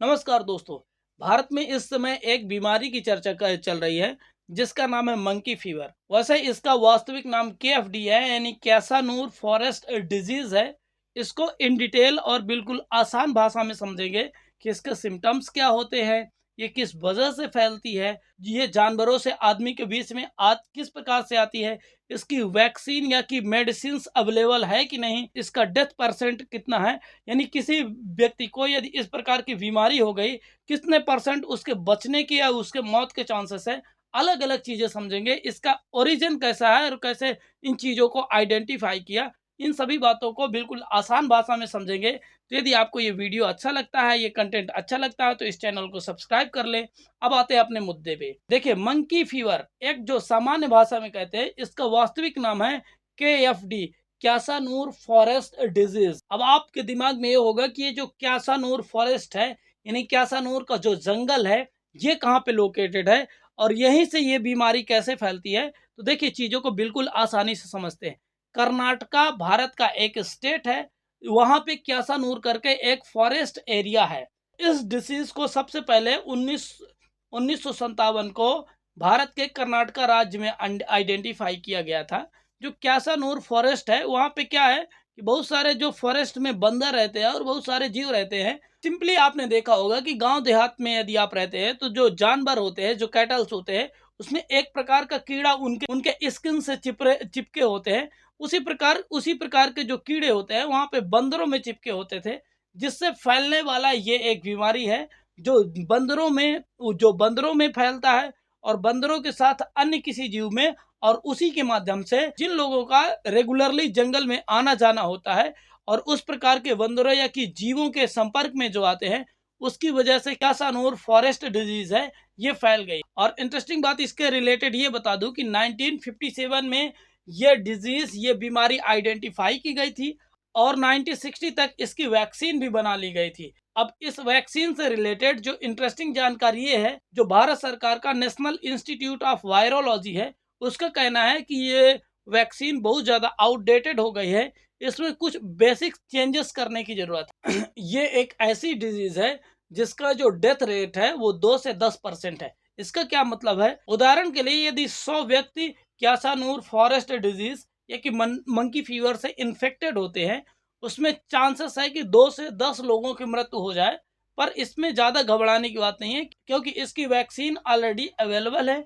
नमस्कार दोस्तों। भारत में इस समय एक बीमारी की चल रही है जिसका नाम है मंकी फीवर। वैसे इसका वास्तविक नाम केएफडी है, यानी कैसानूर फॉरेस्ट डिजीज है। इसको इन डिटेल और बिल्कुल आसान भाषा में समझेंगे कि इसके सिम्टम्स क्या होते हैं, ये किस वजह से फैलती है, ये जानवरों से आदमी के बीच में किस प्रकार से आती है, इसकी वैक्सीन या कि मेडिसिन अवेलेबल है कि नहीं, इसका डेथ परसेंट कितना है, यानी किसी व्यक्ति को यदि इस प्रकार की बीमारी हो गई कितने परसेंट उसके बचने की या उसके मौत के चांसेस है। अलग अलग चीजें समझेंगे, इसका ओरिजिन कैसा है और कैसे इन चीजों को आइडेंटिफाई किया, इन सभी बातों को बिल्कुल आसान भाषा में समझेंगे। तो यदि आपको ये वीडियो अच्छा लगता है, ये कंटेंट अच्छा लगता है, तो इस चैनल को सब्सक्राइब कर लें। अब आते हैं अपने मुद्दे पे। देखिए, मंकी फीवर एक जो सामान्य भाषा में कहते हैं, इसका वास्तविक नाम है केएफडी, क्यासानूर फॉरेस्ट डिजीज। अब आपके दिमाग में ये होगा कि ये जो क्यासानूर फॉरेस्ट है, यानी क्यासानूर का जो जंगल है, ये कहाँ पे लोकेटेड है और यहीं से ये बीमारी कैसे फैलती है। तो देखिए, चीजों को बिल्कुल आसानी से समझते हैं। कर्नाटका भारत का एक स्टेट है, वहां पे क्यासानूर करके एक फॉरेस्ट एरिया है। इस डिसीज को सबसे पहले 1957 को भारत के कर्नाटका राज्य में आइडेंटिफाई किया गया था। जो क्यासानूर फॉरेस्ट है, वहाँ पे क्या है कि बहुत सारे जो फॉरेस्ट में बंदर रहते हैं और बहुत सारे जीव रहते हैं। सिंपली आपने देखा होगा कि गांव देहात में यदि आप रहते हैं तो जो जानवर होते हैं, जो कैटल्स होते हैं, उसमें एक प्रकार का कीड़ा उनके उनके स्किन से चिपके होते हैं। उसी प्रकार के जो कीड़े होते हैं वहां पे बंदरों में चिपके होते थे, जिससे फैलने वाला ये एक बीमारी है जो बंदरों में फैलता है और बंदरों के साथ अन्य किसी जीव में, और उसी के माध्यम से जिन लोगों का रेगुलरली जंगल में आना जाना होता है और उस प्रकार के बंदरों या कि जीवों के संपर्क में जो आते हैं, उसकी वजह से कैसानूर फॉरेस्ट डिजीज है, ये फैल गई। और इंटरेस्टिंग बात इसके रिलेटेड ये बता दूं कि 1957 में ये बीमारी आइडेंटिफाई की गई थी और 1960 तक इसकी वैक्सीन भी बना ली गई थी। अब इस वैक्सीन से रिलेटेड जो इंटरेस्टिंग जानकारी ये है, जो भारत सरकार का नेशनल इंस्टीट्यूट ऑफ वायरोलॉजी है, उसका कहना है कि ये वैक्सीन बहुत ज़्यादा आउटडेटेड हो गई है, इसमें कुछ बेसिक चेंजेस करने की ज़रूरत है। ये एक ऐसी डिजीज़ है जिसका जो डेथ रेट है वो 2 से 10% है। इसका क्या मतलब है? उदाहरण के लिए यदि 100 व्यक्ति क्यासानूर फॉरेस्ट डिजीज या कि मंकी फीवर से इन्फेक्टेड होते हैं, उसमें चांसेस है कि 2 से 10 लोगों की मृत्यु हो जाए। पर इसमें ज़्यादा घबराने की बात नहीं है, क्योंकि इसकी वैक्सीन ऑलरेडी अवेलेबल है